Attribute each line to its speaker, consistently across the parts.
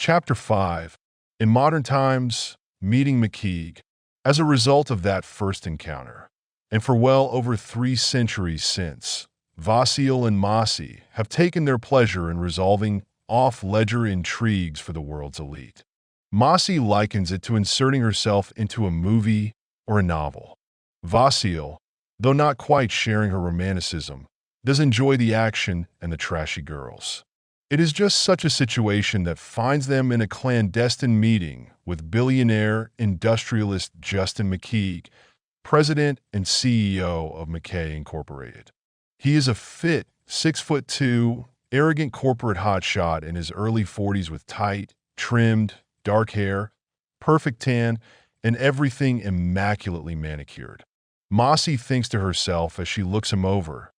Speaker 1: Chapter 5. In modern times, meeting McKeage. As a result of that first encounter, and for well over 3 centuries since, Vasil and Masi have taken their pleasure in resolving off-ledger intrigues for the world's elite. Masi likens it to inserting herself into a movie or a novel. Vasil, though not quite sharing her romanticism, does enjoy the action and the trashy girls. It is just such a situation that finds them in a clandestine meeting with billionaire industrialist Justin McKeage, president and CEO of McKay Incorporated. He is a fit, 6'2", arrogant corporate hotshot in his early 40s with tight, trimmed, dark hair, perfect tan, and everything immaculately manicured. Masi thinks to herself as she looks him over,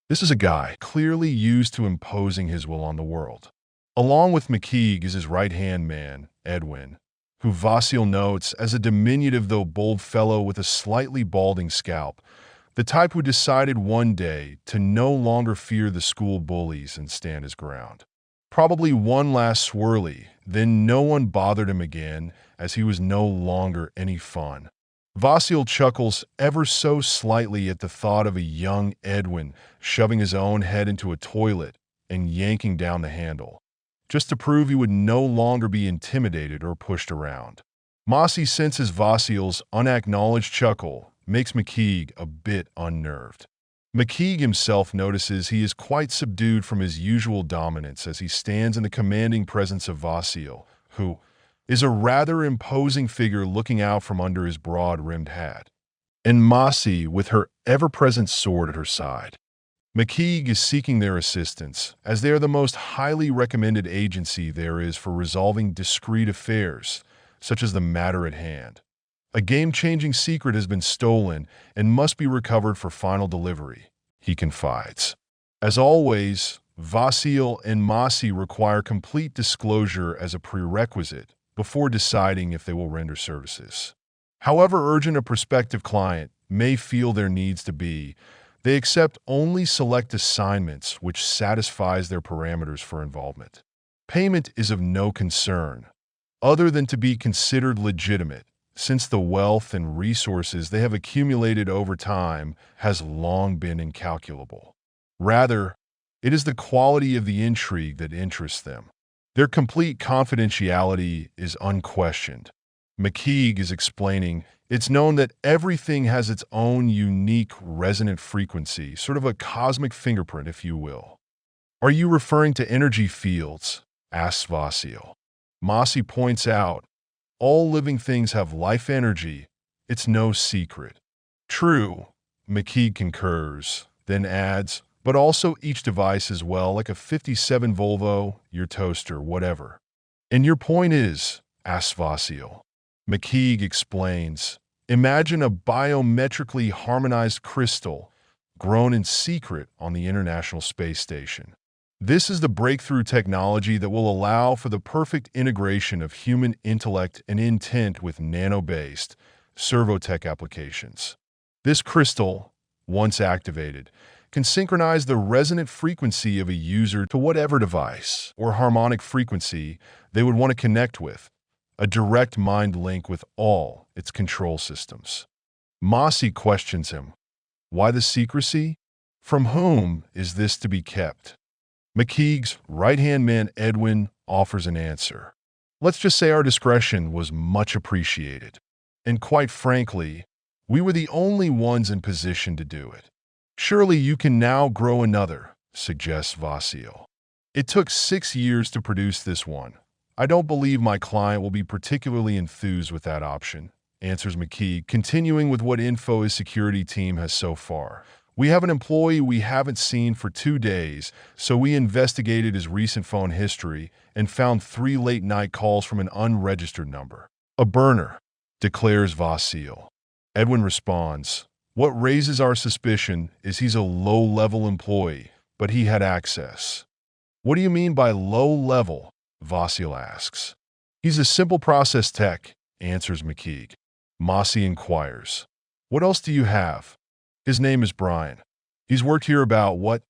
Speaker 1: this is a guy clearly used to imposing his will on the world. Along with McKeage is his right-hand man, Edwin, who Vasil notes as a diminutive though bold fellow with a slightly balding scalp, the type who decided one day to no longer fear the school bullies and stand his ground. Probably one last swirly, then no one bothered him again as he was no longer any fun. Vasil chuckles ever so slightly at the thought of a young Edwin shoving his own head into a toilet and yanking down the handle, just to prove he would no longer be intimidated or pushed around. Masi senses Vasil's unacknowledged chuckle makes McKeage a bit unnerved. McKeage himself notices he is quite subdued from his usual dominance as he stands in the commanding presence of Vasil, who is a rather imposing figure looking out from under his broad-rimmed hat, and Masi with her ever-present sword at her side. McKeage is seeking their assistance, as they are the most highly recommended agency there is for resolving discreet affairs, such as the matter at hand. A game-changing secret has been stolen and must be recovered for final delivery, he confides. As always, Vasil and Masi require complete disclosure as a prerequisite before deciding if they will render services. However urgent a prospective client may feel their needs to be, they accept only select assignments which satisfies their parameters for involvement. Payment is of no concern, other than to be considered legitimate, since the wealth and resources they have accumulated over time has long been incalculable. Rather, it is the quality of the intrigue that interests them. Their complete confidentiality is unquestioned. McKeage is explaining, it's known that everything has its own unique resonant frequency, sort of a cosmic fingerprint, if you will. Are you referring to energy fields? Asks Vasil. Masi points out, all living things have life energy. It's no secret. True, McKeage concurs, then adds, but also each device as well, like a 57 Volvo, your toaster, whatever. And your point is, asks Vasil. McKeage explains, imagine a biometrically harmonized crystal grown in secret on the International Space Station. This is the breakthrough technology that will allow for the perfect integration of human intellect and intent with nano-based servotech applications. This crystal, once activated, can synchronize the resonant frequency of a user to whatever device or harmonic frequency they would want to connect with, a direct mind link with all its control systems. Masi questions him. Why the secrecy? From whom is this to be kept? McKeage's right-hand man Edwin offers an answer. Let's just say our discretion was much appreciated. And quite frankly, we were the only ones in position to do it. Surely you can now grow another, suggests Vasil. It took 6 years to produce this one. I don't believe my client will be particularly enthused with that option, answers McKeage, continuing with what info his security team has so far. We have an employee we haven't seen for 2 days, so we investigated his recent phone history and found 3 late-night calls from an unregistered number. A burner, declares Vasil. Edwin responds, what raises our suspicion is he's a low-level employee, but he had access. What do you mean by low-level? Vasil asks. He's a simple process tech, answers McKeage. Masi inquires, what else do you have? His name is Brian. He's worked here about what?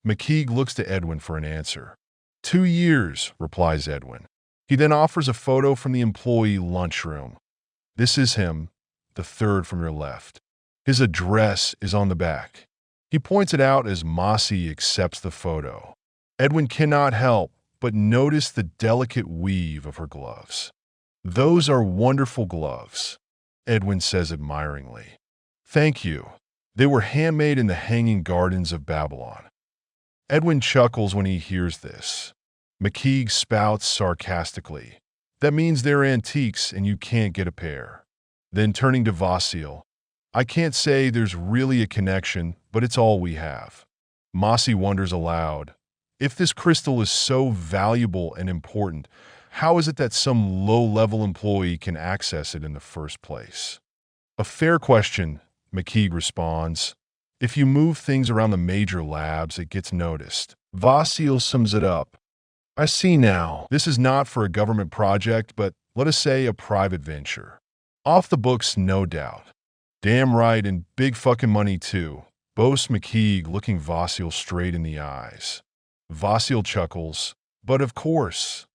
Speaker 1: McKeage looks to Edwin for an answer. 2 years, replies Edwin. He then offers a photo from the employee lunchroom. This is him, the third from your left. His address is on the back. He points it out as Masi accepts the photo. Edwin cannot help but notice the delicate weave of her gloves. "Those are wonderful gloves," Edwin says admiringly. "Thank you. They were handmade in the Hanging Gardens of Babylon." Edwin chuckles when he hears this. McKeage spouts sarcastically, "That means they're antiques and you can't get a pair." Then turning to Vasil, "I can't say there's really a connection, but it's all we have." Masi wonders aloud, if this crystal is so valuable and important, how is it that some low-level employee can access it in the first place? "A fair question," McKeage responds. "If you move things around the major labs, it gets noticed." Vasil sums it up. "I see now. This is not for a government project, but let us say a private venture. Off the books, no doubt." "Damn right, and big fucking money too," boasts McKeage, looking Vasil straight in the eyes. Vasil chuckles, "But of course,